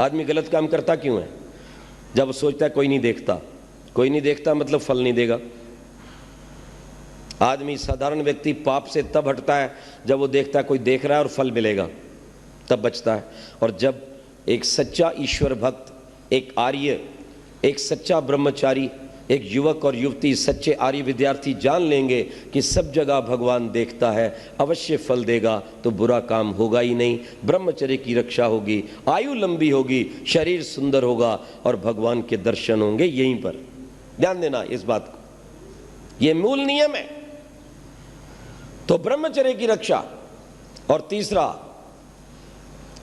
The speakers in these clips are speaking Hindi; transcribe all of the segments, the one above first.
आदमी गलत काम करता क्यों है? जब वो सोचता है कोई नहीं देखता। कोई नहीं देखता मतलब फल नहीं देगा। आदमी, साधारण व्यक्ति पाप से तब हटता है जब वो देखता है कोई देख रहा है और फल मिलेगा, तब बचता है। और जब एक सच्चा ईश्वर भक्त, एक आर्य, एक सच्चा ब्रह्मचारी, एक युवक और युवती, सच्चे आर्य विद्यार्थी जान लेंगे कि सब जगह भगवान देखता है, अवश्य फल देगा, तो बुरा काम होगा ही नहीं, ब्रह्मचर्य की रक्षा होगी, आयु लंबी होगी, शरीर सुंदर होगा और भगवान के दर्शन होंगे यहीं पर। ध्यान देना इस बात को, यह मूल नियम है। तो ब्रह्मचर्य की रक्षा। और तीसरा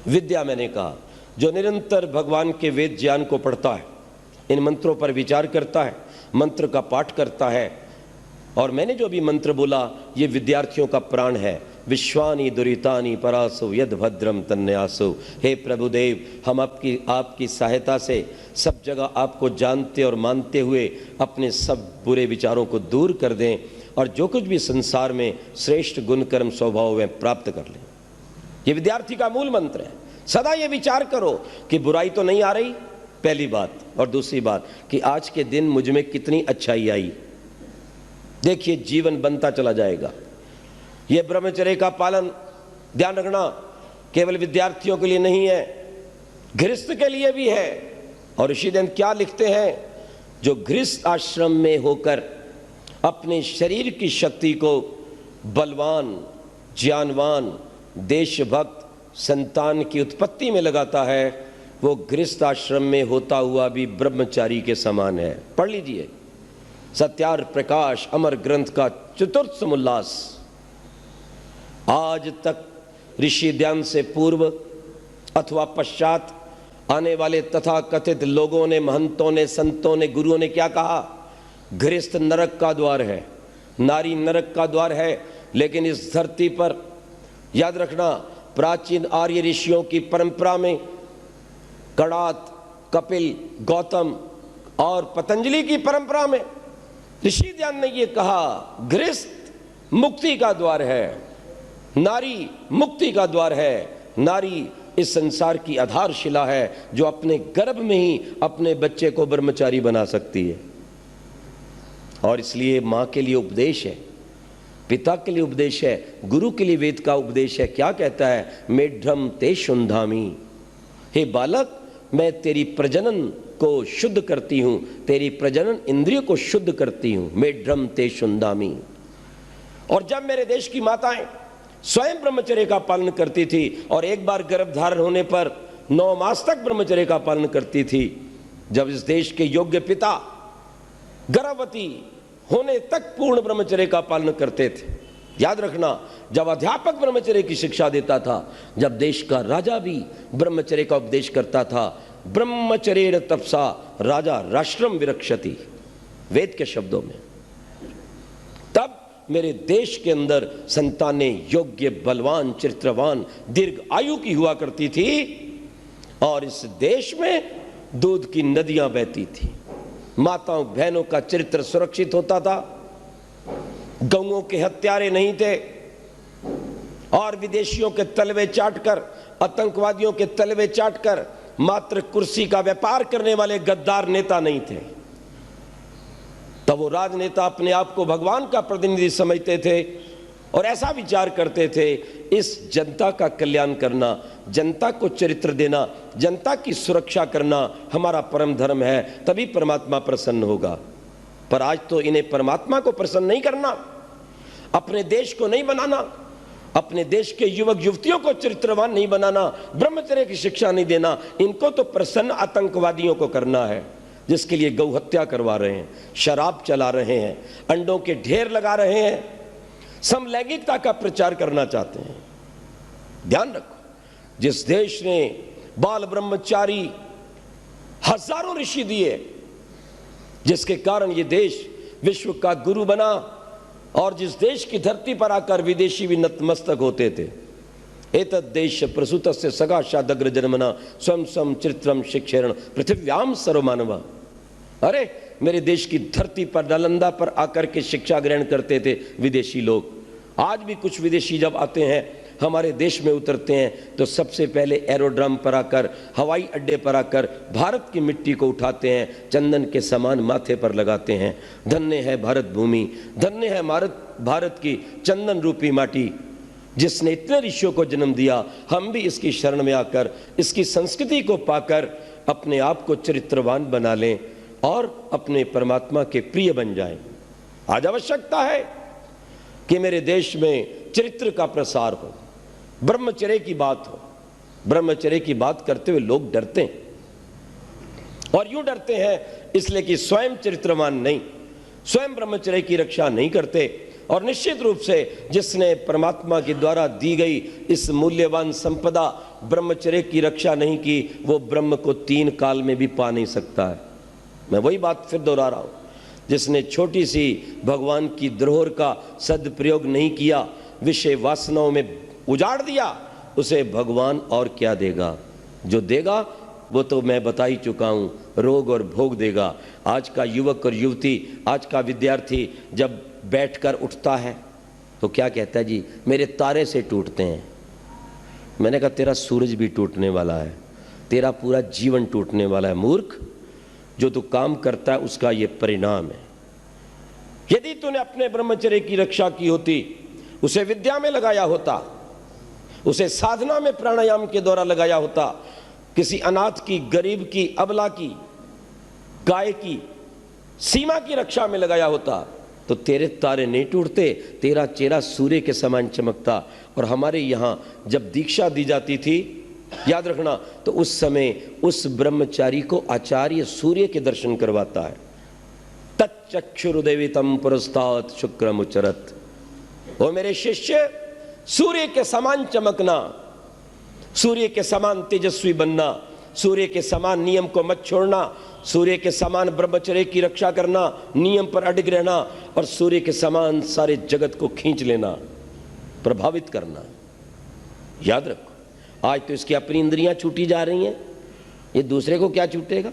विद्या, मैंने कहा, जो निरंतर भगवान के वेद ज्ञान को पढ़ता है, इन मंत्रों पर विचार करता है, मंत्र का पाठ करता है। और मैंने जो भी मंत्र बोला ये विद्यार्थियों का प्राण है। विश्वानि दुरितानि परासु यद भद्रम तन्यासु। हे प्रभुदेव, हम आपकी सहायता से सब जगह आपको जानते और मानते हुए अपने सब बुरे विचारों को दूर कर दें और जो कुछ भी संसार में श्रेष्ठ गुण कर्म स्वभाव है प्राप्त कर लें। ये विद्यार्थी का मूल मंत्र है। सदा ये विचार करो कि बुराई तो नहीं आ रही, पहली बात, और दूसरी बात कि आज के दिन मुझ में कितनी अच्छाई आई। देखिए जीवन बनता चला जाएगा। यह ब्रह्मचर्य का पालन, ध्यान रखना, केवल विद्यार्थियों के लिए नहीं है, गृहस्थ के लिए भी है। और ऋषिदेव क्या लिखते हैं, जो गृहस्थ आश्रम में होकर अपने शरीर की शक्ति को बलवान, ज्ञानवान, देशभक्त, संतान की उत्पत्ति में लगाता है, वो गृहस्थ आश्रम में होता हुआ भी ब्रह्मचारी के समान है। पढ़ लीजिए सत्यार्थ प्रकाश अमर ग्रंथ का चतुर्थ समुल्लास। आज तक ऋषि ध्यान से पूर्व अथवा पश्चात आने वाले तथा कथित लोगों ने, महंतों ने, संतों ने, गुरुओं ने क्या कहा? गृहस्थ नरक का द्वार है, नारी नरक का द्वार है। लेकिन इस धरती पर याद रखना, प्राचीन आर्य ऋषियों की परंपरा में कणाद, कपिल, गौतम और पतंजलि की परंपरा में ऋषि ध्यान ने यह कहा, गृहस्थ मुक्ति का द्वार है, नारी मुक्ति का द्वार है। नारी इस संसार की आधारशिला है जो अपने गर्भ में ही अपने बच्चे को ब्रह्मचारी बना सकती है। और इसलिए मां के लिए उपदेश है, पिता के लिए उपदेश है, गुरु के लिए वेद का उपदेश है। क्या कहता है? मेढ्रम ते शुंधामी। हे बालक, मैं तेरी प्रजनन को शुद्ध करती हूं, तेरी प्रजनन इंद्रिय को शुद्ध करती हूं। मेढ्रम ते शुंधामी। और जब मेरे देश की माताएं स्वयं ब्रह्मचर्य का पालन करती थी और एक बार गर्भ धारण होने पर 9 मास तक ब्रह्मचर्य का पालन करती थी, जब इस देश के योग्य पिता गर्भवती होने तक पूर्ण ब्रह्मचर्य का पालन करते थे। याद रखना, जब अध्यापक ब्रह्मचर्य की शिक्षा देता था, जब देश का राजा भी ब्रह्मचर्य का उपदेश करता था, ब्रह्मचर्य तपसा राजा राष्ट्रम विरक्षति, वेद के शब्दों में, तब मेरे देश के अंदर संतानें योग्य, बलवान, चरित्रवान, दीर्घ आयु की हुआ करती थी और इस देश में दूध की नदियां बहती थी। माताओं बहनों का चरित्र सुरक्षित होता था, गौओं के हत्यारे नहीं थे और विदेशियों के तलवे चाटकर, आतंकवादियों के तलवे चाटकर मात्र कुर्सी का व्यापार करने वाले गद्दार नेता नहीं थे। तब वो राजनेता अपने आप को भगवान का प्रतिनिधि समझते थे और ऐसा विचार करते थे, इस जनता का कल्याण करना, जनता को चरित्र देना, जनता की सुरक्षा करना हमारा परम धर्म है, तभी परमात्मा प्रसन्न होगा। पर आज तो इन्हें परमात्मा को प्रसन्न नहीं करना, अपने देश को नहीं बनाना, अपने देश के युवक युवतियों को चरित्रवान नहीं बनाना, ब्रह्मचर्य की शिक्षा नहीं देना, इनको तो प्रसन्न आतंकवादियों को करना है, जिसके लिए गौ हत्या करवा रहे हैं, शराब चला रहे हैं, अंडों के ढेर लगा रहे हैं, समलैंगिकता का प्रचार करना चाहते हैं। ध्यान रखो, जिस देश ने बाल ब्रह्मचारी हजारों ऋषि दिए, जिसके कारण ये देश विश्व का गुरु बना और जिस देश की धरती पर आकर विदेशी भी नतमस्तक होते थे, एतद् देश प्रसूतस्य सगाशादग्र जन्मना स्वयं स्वयं चित्रम शिक्षेरण पृथिव्याम सर्वमानवा। अरे मेरे देश की धरती पर, नालंदा पर आकर के शिक्षा ग्रहण करते थे विदेशी लोग। आज भी कुछ विदेशी जब आते हैं हमारे देश में उतरते हैं तो सबसे पहले एरोड्रम पर आकर, हवाई अड्डे पर आकर भारत की मिट्टी को उठाते हैं, चंदन के समान माथे पर लगाते हैं। धन्य है भारत भूमि, धन्य है भारत की चंदन रूपी माटी, जिसने इतने ऋषियों को जन्म दिया। हम भी इसकी शरण में आकर, इसकी संस्कृति को पाकर अपने आप को चरित्रवान बना लें और अपने परमात्मा के प्रिय बन जाएं। आज आवश्यकता है कि मेरे देश में चरित्र का प्रसार हो, ब्रह्मचर्य की बात हो। ब्रह्मचर्य की बात करते हुए लोग डरते हैं, और यूं डरते हैं इसलिए कि स्वयं चरित्रवान नहीं, स्वयं ब्रह्मचर्य की रक्षा नहीं करते। और निश्चित रूप से जिसने परमात्मा के द्वारा दी गई इस मूल्यवान संपदा ब्रह्मचर्य की रक्षा नहीं की, वो ब्रह्म को 3 काल में भी पा नहीं सकता है। मैं वही बात फिर दोहरा रहा हूं, जिसने छोटी सी भगवान की धरोहर का सदप्रयोग नहीं किया, विषय वासनाओं में उजाड़ दिया, उसे भगवान और क्या देगा? जो देगा वो तो मैं बता ही चुका हूं, रोग और भोग देगा। आज का युवक और युवती, आज का विद्यार्थी जब बैठकर उठता है तो क्या कहता है? जी मेरे तारे से टूटते हैं। मैंने कहा तेरा सूरज भी टूटने वाला है, तेरा पूरा जीवन टूटने वाला है मूर्ख। जो तू काम करता है उसका ये परिणाम है। यदि तूने अपने ब्रह्मचर्य की रक्षा की होती, उसे विद्या में लगाया होता, उसे साधना में प्राणायाम के द्वारा लगाया होता, किसी अनाथ की, गरीब की, अबला की, गाय की, सीमा की रक्षा में लगाया होता, तो तेरे तारे नहीं टूटते, तेरा चेहरा सूर्य के समान चमकता। और हमारे यहां जब दीक्षा दी जाती थी, याद रखना, तो उस समय उस ब्रह्मचारी को आचार्य सूर्य के दर्शन करवाता है। तच्चक्षुरुदेवितम पुरस्तात् शुक्रमुचरत। ओ मेरे शिष्य, सूर्य के समान चमकना, सूर्य के समान तेजस्वी बनना, सूर्य के समान नियम को मत छोड़ना, सूर्य के समान ब्रह्मचर्य की रक्षा करना, नियम पर अडिग रहना, और सूर्य के समान सारे जगत को खींच लेना, प्रभावित करना। याद रखो, आज तो इसकी अपनी इंद्रियां छूटी जा रही हैं, ये दूसरे को क्या छूटेगा?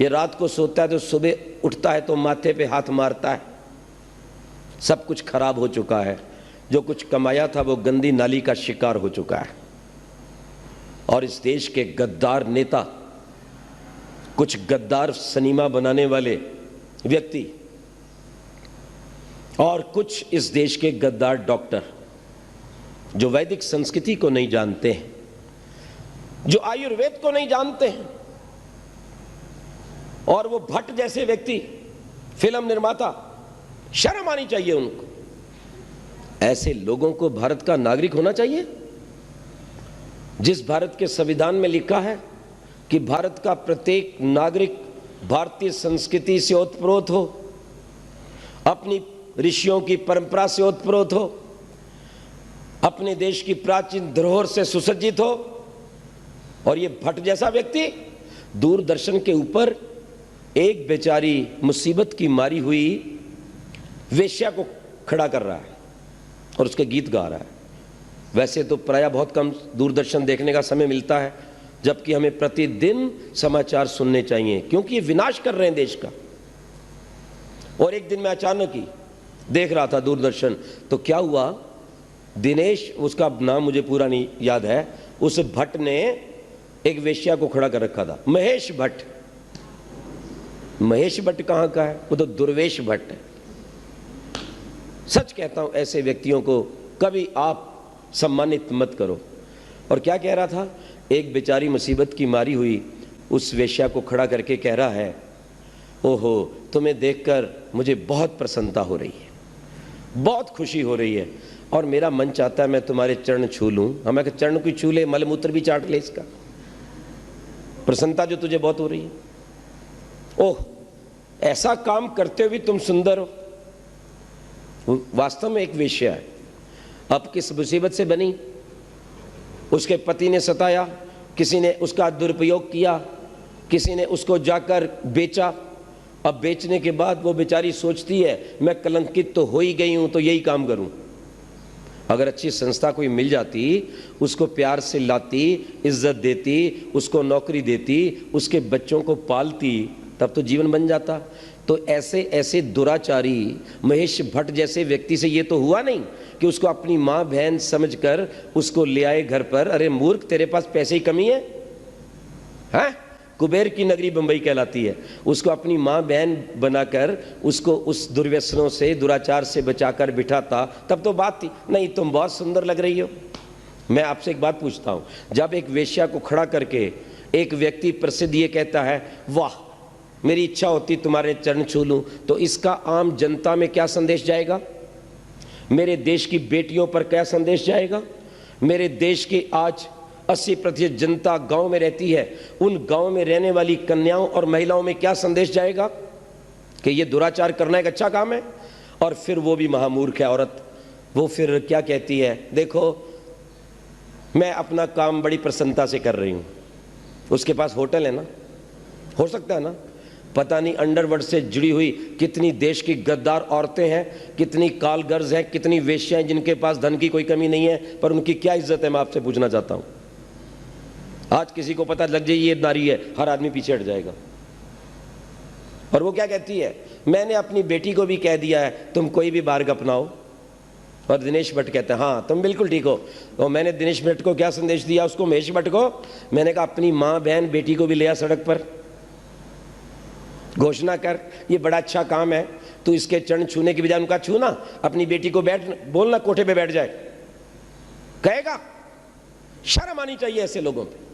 ये रात को सोता है तो सुबह उठता है तो माथे पे हाथ मारता है। सब कुछ खराब हो चुका है, जो कुछ कमाया था वो गंदी नाली का शिकार हो चुका है। और इस देश के गद्दार नेता, कुछ गद्दार सिनेमा बनाने वाले व्यक्ति, और कुछ इस देश के गद्दार डॉक्टर जो वैदिक संस्कृति को नहीं जानते हैं, जो आयुर्वेद को नहीं जानते हैं, और वो भट्ट जैसे व्यक्ति, फिल्म निर्माता, शर्म आनी चाहिए उनको। ऐसे लोगों को भारत का नागरिक होना चाहिए? जिस भारत के संविधान में लिखा है कि भारत का प्रत्येक नागरिक भारतीय संस्कृति से ओतप्रोत हो, अपनी ऋषियों की परंपरा से ओतप्रोत हो, अपने देश की प्राचीन धरोहर से सुसज्जित हो। और ये भट्ट जैसा व्यक्ति दूरदर्शन के ऊपर एक बेचारी मुसीबत की मारी हुई वेश्या को खड़ा कर रहा है और उसके गीत गा रहा है। वैसे तो प्रायः बहुत कम दूरदर्शन देखने का समय मिलता है, जबकि हमें प्रतिदिन समाचार सुनने चाहिए, क्योंकि ये विनाश कर रहे हैं देश का। और एक दिन मैं अचानक ही देख रहा था दूरदर्शन, तो क्या हुआ, दिनेश, उसका नाम मुझे पूरा नहीं याद है, उस भट्ट ने एक वेश्या को खड़ा कर रखा था, महेश भट्ट। महेश भट्ट कहां का है? वो तो दुर्वेश भट्ट है। सच कहता हूं, ऐसे व्यक्तियों को कभी आप सम्मानित मत करो। और क्या कह रहा था, एक बेचारी मुसीबत की मारी हुई उस वेश्या को खड़ा करके कह रहा है, ओहो तुम्हें देखकर मुझे बहुत प्रसन्नता हो रही है, बहुत खुशी हो रही है, और मेरा मन चाहता है मैं तुम्हारे चरण छू लूं। हमें चरण को छू ले, मलमूत्र भी चाट ले, इसका प्रसन्नता जो तुझे बहुत हो रही है। ओह, ऐसा काम करते हुए तुम सुंदर हो। वास्तव में एक वेश्या है, अब किस मुसीबत से बनी, उसके पति ने सताया, किसी ने उसका दुरुपयोग किया, किसी ने उसको जाकर बेचा। अब बेचने के बाद वो बेचारी सोचती है मैं कलंकित तो हो ही गई हूं, तो यही काम करूं। अगर अच्छी संस्था कोई मिल जाती, उसको प्यार से लाती, इज्जत देती, उसको नौकरी देती, उसके बच्चों को पालती, तब तो जीवन बन जाता। तो ऐसे ऐसे दुराचारी महेश भट्ट जैसे व्यक्ति से ये तो हुआ नहीं कि उसको अपनी माँ बहन समझकर उसको ले आए घर पर। अरे मूर्ख, तेरे पास पैसे ही कमी है? हैं? कुबेर की नगरी बंबई कहलाती है। उसको अपनी माँ बहन बनाकर उसको उस दुर्व्यसनों से, दुराचार से बचाकर बिठाता, तब तो बात थी। नहीं, तुम बहुत सुंदर लग रही हो। मैं आपसे एक बात पूछता हूँ, जब एक वेश्या को खड़ा करके एक व्यक्ति प्रसिद्ध ये कहता है, वाह मेरी इच्छा होती तुम्हारे चरण छू लूं, तो इसका आम जनता में क्या संदेश जाएगा? मेरे देश की बेटियों पर क्या संदेश जाएगा? मेरे देश की आज 80% जनता गांव में रहती है, उन गांव में रहने वाली कन्याओं और महिलाओं में क्या संदेश जाएगा कि ये दुराचार करना एक अच्छा काम है? और फिर वो भी महामूर्ख है औरत, वो फिर क्या कहती है, देखो मैं अपना काम बड़ी प्रसन्नता से कर रही हूं। उसके पास होटल है ना, हो सकता है ना, पता नहीं अंडरवर्ल्ड से जुड़ी हुई कितनी देश की गद्दार औरतें हैं, कितनी कालगर्ज हैं, कितनी वेश्याएं जिनके पास धन की कोई कमी नहीं है, पर उनकी क्या इज्जत है, मैं आपसे पूछना चाहता हूं। आज किसी को पता लग जाए ये नारी है, हर आदमी पीछे हट जाएगा। और वो क्या कहती है, मैंने अपनी बेटी को भी कह दिया है तुम कोई भी बार्ग अपनाओ। और दिनेश भट्ट कहते हैं हाँ तुम बिल्कुल ठीक हो। और मैंने दिनेश भट्ट को क्या संदेश दिया, उसको, महेश भट्ट को, मैंने कहा अपनी माँ बहन बेटी को भी ले आ सड़क पर, घोषणा कर ये बड़ा अच्छा काम है, तू इसके चरण छूने की बजाय उनका छू ना, अपनी बेटी को बैठ बोलना कोठे पे बैठ जाए, कहेगा? शर्म आनी चाहिए ऐसे लोगों पे।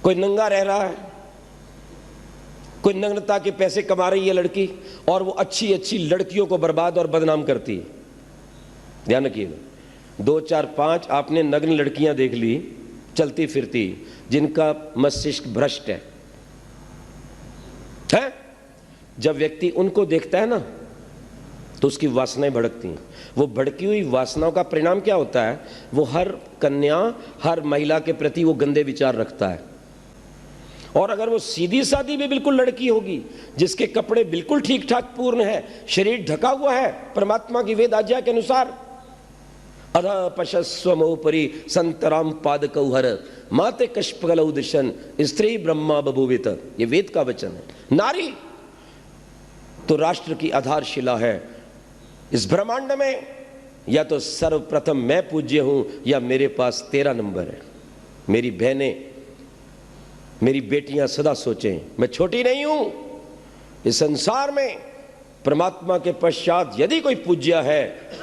कोई नंगा रह रहा है, कोई नग्नता के पैसे कमा रही है लड़की, और वो अच्छी अच्छी लड़कियों को बर्बाद और बदनाम करती है। ध्यान रखिएगा, 2 4 5 आपने नग्न लड़कियां देख ली चलती फिरती, जिनका मस्तिष्क भ्रष्ट है। जब व्यक्ति उनको देखता है ना तो उसकी वासनाएं भड़कती हैं। वो भड़की हुई वासनाओं का परिणाम क्या होता है, वो हर कन्या, हर महिला के प्रति वो गंदे विचार रखता है। और अगर वो सीधी सादी भी बिल्कुल लड़की होगी, जिसके कपड़े बिल्कुल ठीक ठाक पूर्ण है, शरीर ढका हुआ है परमात्मा की वेद आज्ञा के अनुसार, अधा पशस्वमोपरि संतराम पादकौहर माते कष्पगलौ दिशन स्त्री ब्रह्मा बभूवित, ये वेद का वचन है। नारी तो राष्ट्र की आधारशिला है इस ब्रह्मांड में। या तो सर्वप्रथम मैं पूज्य हूं, या मेरे पास तेरा नंबर है। मेरी बहनें, मेरी बेटियां सदा सोचें मैं छोटी नहीं हूं इस संसार में। परमात्मा के पश्चात यदि कोई पूज्य है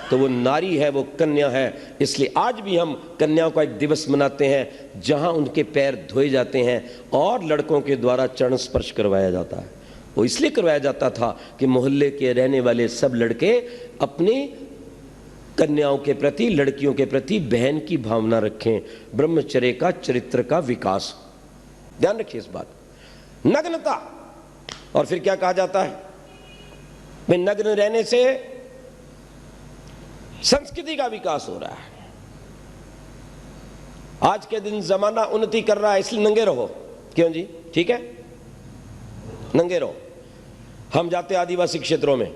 तो वो नारी है, वो कन्या है। इसलिए आज भी हम कन्याओं का एक दिवस मनाते हैं जहां उनके पैर धोए जाते हैं और लड़कों के द्वारा चरण स्पर्श करवाया जाता है। वो इसलिए करवाया जाता था कि मोहल्ले के रहने वाले सब लड़के अपनी कन्याओं के प्रति, लड़कियों के प्रति बहन की भावना रखें, ब्रह्मचर्य का, चरित्र का विकास। ध्यान रखिए इस बात। नग्नता, और फिर क्या कहा जाता है, में नग्न रहने से संस्कृति का विकास हो रहा है। आज के दिन जमाना उन्नति कर रहा है, इसलिए नंगे रहो। क्यों जी, ठीक है, नंगे रहो। हम जाते आदिवासी क्षेत्रों में,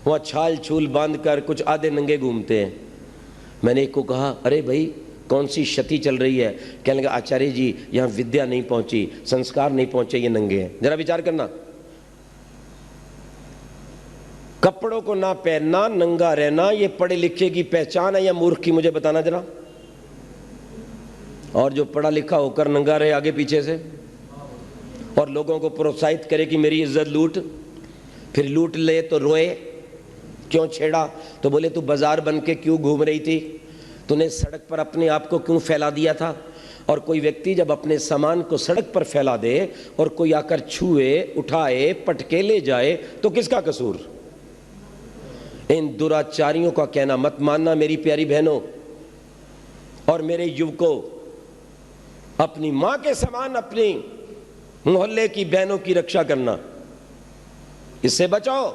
वहां छाल छूल बांध कर कुछ आधे नंगे घूमते हैं। मैंने एक को कहा, अरे भाई कौन सी क्षति चल रही है? कहने लगा, आचार्य जी यहां विद्या नहीं पहुंची, संस्कार नहीं पहुंचे, ये नंगे हैं। जरा विचार करना, कपड़ों को ना पहनना, नंगा रहना, ये पढ़े लिखे की पहचान है या मूर्ख की? मुझे बताना जरा। और जो पढ़ा लिखा होकर नंगा रहे आगे पीछे से और लोगों को प्रोत्साहित करे कि मेरी इज्जत लूट, फिर लूट ले तो रोए, क्यों छेड़ा? तो बोले तू बाजार बन के क्यों घूम रही थी, तूने सड़क पर अपने आप को क्यों फैला दिया था? और कोई व्यक्ति जब अपने सामान को सड़क पर फैला दे और कोई आकर छुए, उठाए, पटके ले जाए तो किसका कसूर? इन दुराचारियों का कहना मत मानना मेरी प्यारी बहनों और मेरे युवकों। अपनी मां के समान अपनी मोहल्ले की बहनों की रक्षा करना, इससे बचाओ।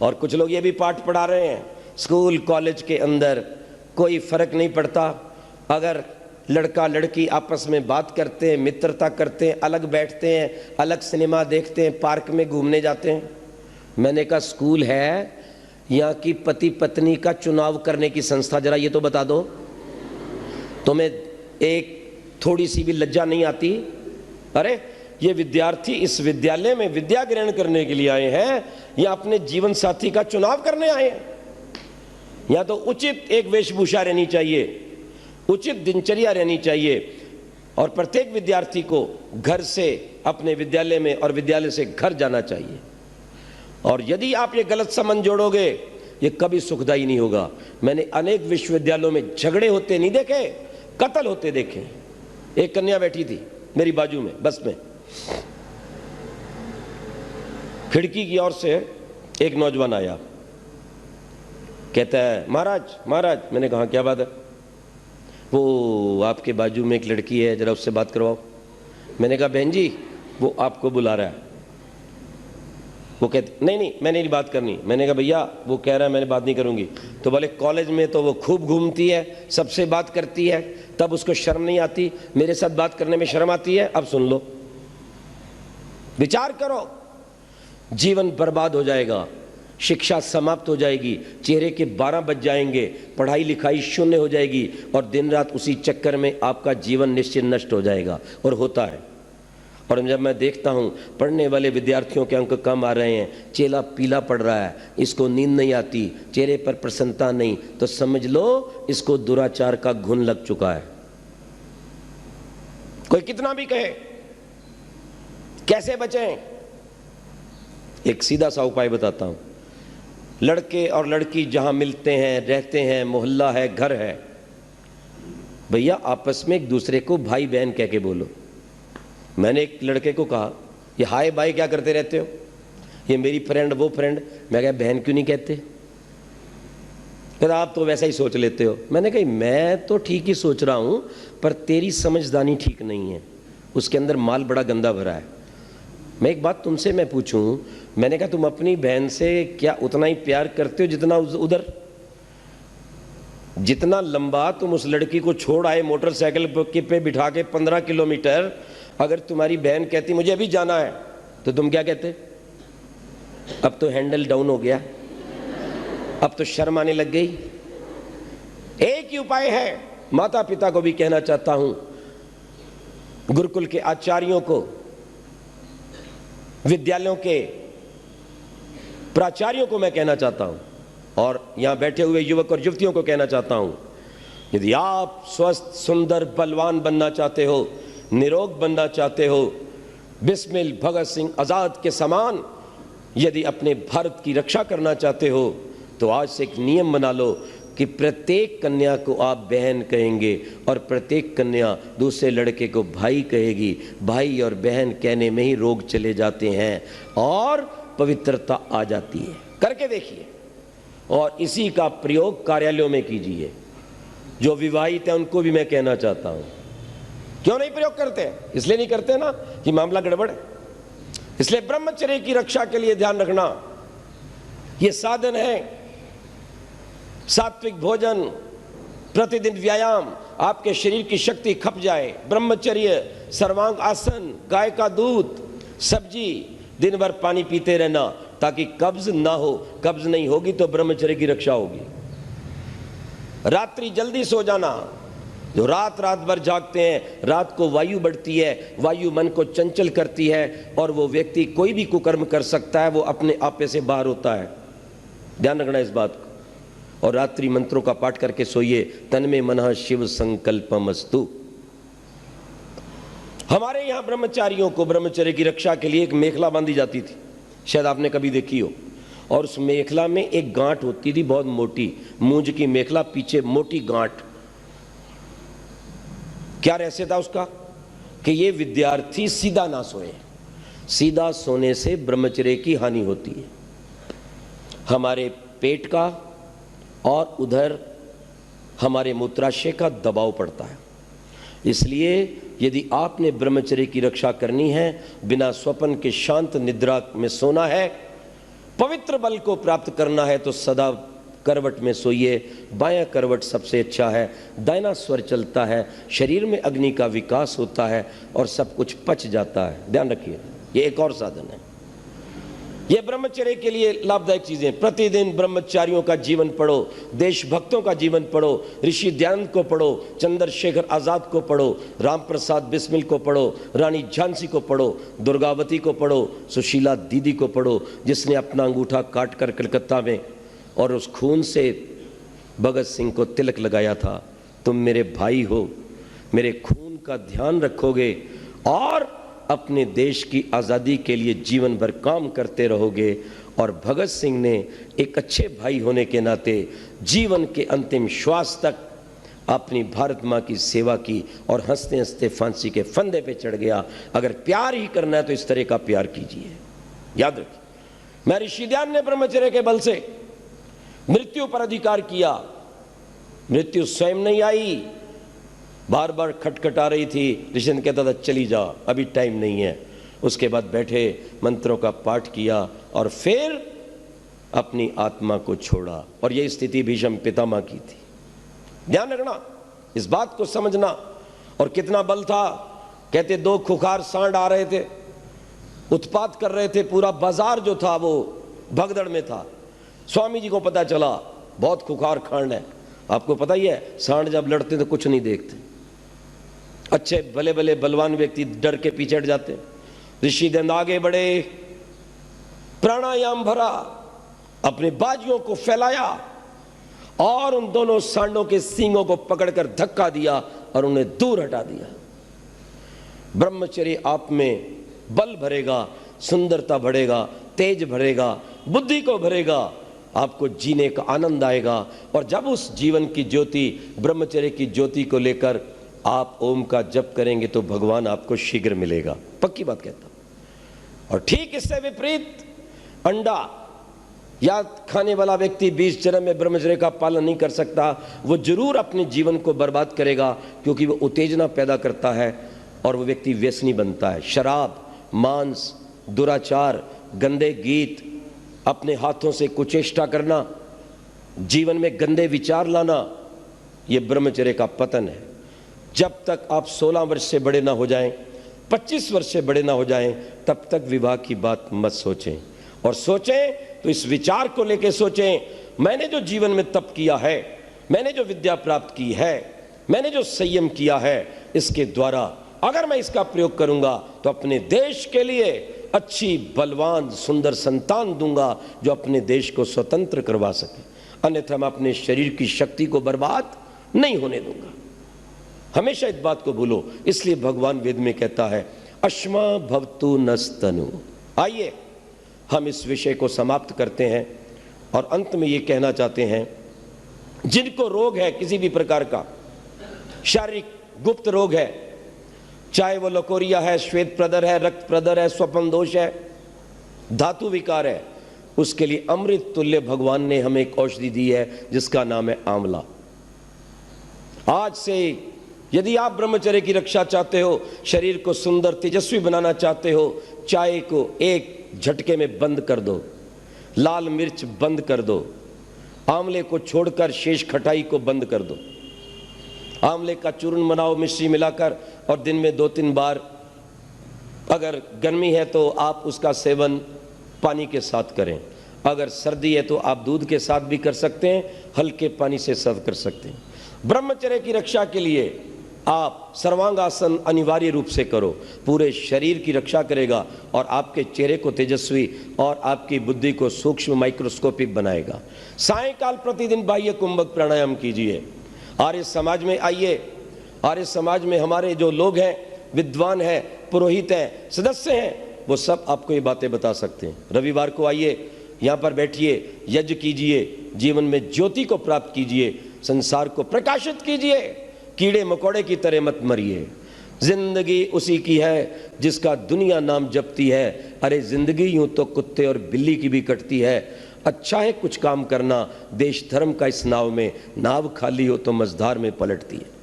और कुछ लोग ये भी पाठ पढ़ा रहे हैं, स्कूल कॉलेज के अंदर कोई फर्क नहीं पड़ता, अगर लड़का लड़की आपस में बात करते हैं, मित्रता करते हैं, अलग बैठते हैं, अलग सिनेमा देखते हैं, पार्क में घूमने जाते हैं। मैंने कहा स्कूल है, यहाँ की पति पत्नी का चुनाव करने की संस्था, जरा ये तो बता दो, तुम्हें एक थोड़ी सी भी लज्जा नहीं आती? अरे ये विद्यार्थी इस विद्यालय में विद्या ग्रहण करने के लिए आए हैं या अपने जीवन साथी का चुनाव करने आए हैं? या तो उचित एक वेशभूषा रहनी चाहिए, उचित दिनचर्या रहनी चाहिए, और प्रत्येक विद्यार्थी को घर से अपने विद्यालय में और विद्यालय से घर जाना चाहिए। और यदि आप ये गलत संबंध जोड़ोगे, ये कभी सुखदायी नहीं होगा। मैंने अनेक विश्वविद्यालयों में झगड़े होते नहीं देखे, कत्ल होते देखे। एक कन्या बैठी थी मेरी बाजू में बस में, खिड़की की ओर से एक नौजवान आया, कहता है महाराज महाराज। मैंने कहा क्या बात है? वो आपके बाजू में एक लड़की है, जरा उससे बात करवाओ। मैंने कहा बहन जी वो आपको बुला रहा है। वो कहते नहीं नहीं मैंने नहीं बात करनी। मैंने कहा भैया वो कह रहा है मैंने बात नहीं करूंगी। तो बोले कॉलेज में तो वो खूब घूमती है, सबसे बात करती है, तब उसको शर्म नहीं आती, मेरे साथ बात करने में शर्म आती है। अब सुन लो, विचार करो, जीवन बर्बाद हो जाएगा, शिक्षा समाप्त हो जाएगी, चेहरे के 12 बज जाएंगे, पढ़ाई लिखाई शून्य हो जाएगी, और दिन रात उसी चक्कर में आपका जीवन निश्चित नष्ट हो जाएगा। और होता है। और जब मैं देखता हूँ पढ़ने वाले विद्यार्थियों के अंक कम आ रहे हैं, चेहरा पीला पड़ रहा है, इसको नींद नहीं आती, चेहरे पर प्रसन्नता नहीं, तो समझ लो इसको दुराचार का घुन लग चुका है। कोई कितना भी कहे, कैसे बचें? एक सीधा सा उपाय बताता हूं। लड़के और लड़की जहां मिलते हैं, रहते हैं, मोहल्ला है, घर है, भैया आपस में एक दूसरे को भाई बहन कह के बोलो। मैंने एक लड़के को कहा ये हाय बाय क्या करते रहते हो, ये मेरी फ्रेंड वो फ्रेंड। मैं कहा बहन क्यों नहीं कहते? कहता आप तो वैसा ही सोच लेते हो। मैंने कहा मैं तो ठीक ही सोच रहा हूं, पर तेरी समझदारी ठीक नहीं है, उसके अंदर माल बड़ा गंदा भरा है। मैं एक बात तुमसे मैं पूछूं, मैंने कहा तुम अपनी बहन से क्या उतना ही प्यार करते हो जितना उधर? जितना लंबा तुम उस लड़की को छोड़ आए मोटरसाइकिल पे बिठा के 15 किलोमीटर, अगर तुम्हारी बहन कहती मुझे अभी जाना है, तो तुम क्या कहते? अब तो हैंडल डाउन हो गया, अब तो शर्म आने लग गई। एक ही उपाय है, माता पिता को भी कहना चाहता हूं, गुरुकुल के आचार्यों को, विद्यालयों के प्राचार्यों को मैं कहना चाहता हूं, और यहां बैठे हुए युवक और युवतियों को कहना चाहता हूं, यदि आप स्वस्थ सुंदर बलवान बनना चाहते हो, निरोग बनना चाहते हो, बिस्मिल भगत सिंह आजाद के समान यदि अपने भारत की रक्षा करना चाहते हो, तो आज से एक नियम बना लो कि प्रत्येक कन्या को आप बहन कहेंगे और प्रत्येक कन्या दूसरे लड़के को भाई कहेगी। भाई और बहन कहने में ही रोग चले जाते हैं और पवित्रता आ जाती है। करके देखिए, और इसी का प्रयोग कार्यालयों में कीजिए। जो विवाहित हैं उनको भी मैं कहना चाहता हूं, क्यों नहीं प्रयोग करते? इसलिए नहीं करते ना कि मामला गड़बड़ है। इसलिए ब्रह्मचर्य की रक्षा के लिए ध्यान रखना, यह साधन है। सात्विक भोजन, प्रतिदिन व्यायाम, आपके शरीर की शक्ति खप जाए, ब्रह्मचर्य, सर्वांग आसन, गाय का दूध, सब्जी, दिन भर पानी पीते रहना ताकि कब्ज ना हो। कब्ज नहीं होगी तो ब्रह्मचर्य की रक्षा होगी। रात्रि जल्दी सो जाना। जो रात भर जागते हैं, रात को वायु बढ़ती है, वायु मन को चंचल करती है और वो व्यक्ति कोई भी कुकर्म कर सकता है, वो अपने आपे से बाहर होता है। ध्यान रखना इस बात को। और रात्रि मंत्रों का पाठ करके सोइए। तन्मे मनः शिव संकल्पमस्तु। हमारे यहाँ ब्रह्मचारियों को ब्रह्मचर्य की रक्षा के लिए एक मेखला बांधी जाती थी, शायद आपने कभी देखी हो, और उस मेखला में एक गांठ होती थी बहुत मोटी, मूंज की मेखला, पीछे मोटी गांठ। क्या रहस्य था उसका? कि ये विद्यार्थी सीधा ना सोए। सीधा सोने से ब्रह्मचर्य की हानि होती है, हमारे पेट का और उधर हमारे मूत्राशय का दबाव पड़ता है। इसलिए यदि आपने ब्रह्मचर्य की रक्षा करनी है, बिना स्वप्न के शांत निद्रा में सोना है, पवित्र बल को प्राप्त करना है, तो सदा करवट में सोइए। बायां करवट सबसे अच्छा है, दाहिना स्वर चलता है, शरीर में अग्नि का विकास होता है और सब कुछ पच जाता है। ध्यान रखिए, ये एक और साधन है। ये ब्रह्मचर्य के लिए लाभदायक चीजें। प्रतिदिन ब्रह्मचारियों का जीवन पढ़ो, देशभक्तों का जीवन पढ़ो, ऋषि दयानंद को पढ़ो, चंद्रशेखर आजाद को पढ़ो, राम प्रसाद बिस्मिल को पढ़ो, रानी झांसी को पढ़ो, दुर्गावती को पढ़ो, सुशीला दीदी को पढ़ो, जिसने अपना अंगूठा काट कर कलकत्ता में और उस खून से भगत सिंह को तिलक लगाया था। तुम मेरे भाई हो, मेरे खून का ध्यान रखोगे और अपने देश की आज़ादी के लिए जीवन भर काम करते रहोगे। और भगत सिंह ने एक अच्छे भाई होने के नाते जीवन के अंतिम श्वास तक अपनी भारत माँ की सेवा की और हंसते हंसते फांसी के फंदे पे चढ़ गया। अगर प्यार ही करना है तो इस तरह का प्यार कीजिए। याद रखिए, मैं ऋषि दयानंद ने ब्रह्मचर्य के बल से मृत्यु पर अधिकार किया। मृत्यु स्वयं नहीं आई, बार बार खटखटा रही थी। ऋषि कहता था चली जा, अभी टाइम नहीं है। उसके बाद बैठे, मंत्रों का पाठ किया और फिर अपनी आत्मा को छोड़ा। और यह स्थिति भीष्म पितामह की थी। ध्यान रखना, इस बात को समझना। और कितना बल था। कहते 2 खुखार सांड आ रहे थे, उत्पात कर रहे थे। पूरा बाजार जो था वो भगदड़ में था। स्वामी जी को पता चला बहुत खुखार खांड है। आपको पता ही है, सांड जब लड़ते तो कुछ नहीं देखते। अच्छे भले भले बलवान व्यक्ति डर के पीछे हट जाते। ऋषि दयानंद आगे बढ़े, प्राणायाम भरा, अपने बाजुओं को फैलाया और उन दोनों सांडों के सींगों को पकड़कर धक्का दिया और उन्हें दूर हटा दिया। ब्रह्मचर्य आप में बल भरेगा, सुंदरता बढ़ेगा, तेज भरेगा, बुद्धि को भरेगा, आपको जीने का आनंद आएगा। और जब उस जीवन की ज्योति, ब्रह्मचर्य की ज्योति को लेकर आप ओम का जप करेंगे तो भगवान आपको शीघ्र मिलेगा, पक्की बात कहता हूं। और ठीक इससे विपरीत, अंडा या खाने वाला व्यक्ति 20 जन्म में ब्रह्मचर्य का पालन नहीं कर सकता, वो जरूर अपने जीवन को बर्बाद करेगा, क्योंकि वो उत्तेजना पैदा करता है और वो व्यक्ति व्यसनी बनता है। शराब, मांस, दुराचार, गंदे गीत, अपने हाथों से कुचेष्टा करना, जीवन में गंदे विचार लाना, ये ब्रह्मचर्य का पतन है। जब तक आप 16 वर्ष से बड़े ना हो जाएं, 25 वर्ष से बड़े ना हो जाएं, तब तक विवाह की बात मत सोचें। और सोचें तो इस विचार को लेकर सोचें, मैंने जो जीवन में तप किया है, मैंने जो विद्या प्राप्त की है, मैंने जो संयम किया है, इसके द्वारा अगर मैं इसका प्रयोग करूंगा तो अपने देश के लिए अच्छी बलवान सुंदर संतान दूंगा जो अपने देश को स्वतंत्र करवा सके। अन्यथा मैं अपने शरीर की शक्ति को बर्बाद नहीं होने दूंगा। हमेशा इस बात को भूलो। इसलिए भगवान वेद में कहता है अश्मा भवतु नस्तनु। आइए हम इस विषय को समाप्त करते हैं और अंत में ये कहना चाहते हैं, जिनको रोग है किसी भी प्रकार का, शारीरिक गुप्त रोग है, चाहे वो लकोरिया है, श्वेत प्रदर है, रक्त प्रदर है, स्वपन दोष है, धातु विकार है, उसके लिए अमृत तुल्य भगवान ने हमें एक औषधि दी है जिसका नाम है आंवला। आज से यदि आप ब्रह्मचर्य की रक्षा चाहते हो, शरीर को सुंदर तेजस्वी बनाना चाहते हो, चाय को एक झटके में बंद कर दो, लाल मिर्च बंद कर दो, आंवले को छोड़कर शेष खटाई को बंद कर दो, आंवले का चूर्ण बनाओ मिश्री मिलाकर और दिन में 2-3 बार, अगर गर्मी है तो आप उसका सेवन पानी के साथ करें, अगर सर्दी है तो आप दूध के साथ भी कर सकते हैं, हल्के पानी से सर्व कर सकते हैं। ब्रह्मचर्य की रक्षा के लिए आप सर्वांगासन अनिवार्य रूप से करो, पूरे शरीर की रक्षा करेगा और आपके चेहरे को तेजस्वी और आपकी बुद्धि को सूक्ष्म माइक्रोस्कोपिक बनाएगा। सायंकाल प्रतिदिन बाह्य कुंभक प्राणायाम कीजिए। आर्य समाज में आइए, आर्य समाज में हमारे जो लोग हैं, विद्वान हैं, पुरोहित हैं, सदस्य हैं, वो सब आपको ये बातें बता सकते हैं। रविवार को आइए, यहाँ पर बैठिए, यज्ञ कीजिए, जीवन में ज्योति को प्राप्त कीजिए, संसार को प्रकाशित कीजिए, कीड़े मकोड़े की तरह मत मरिए। जिंदगी उसी की है जिसका दुनिया नाम जपती है। अरे जिंदगी यूं तो कुत्ते और बिल्ली की भी कटती है। अच्छा है कुछ काम करना, देश धर्म का इस नाव में, नाव खाली हो तो मझधार में पलटती है।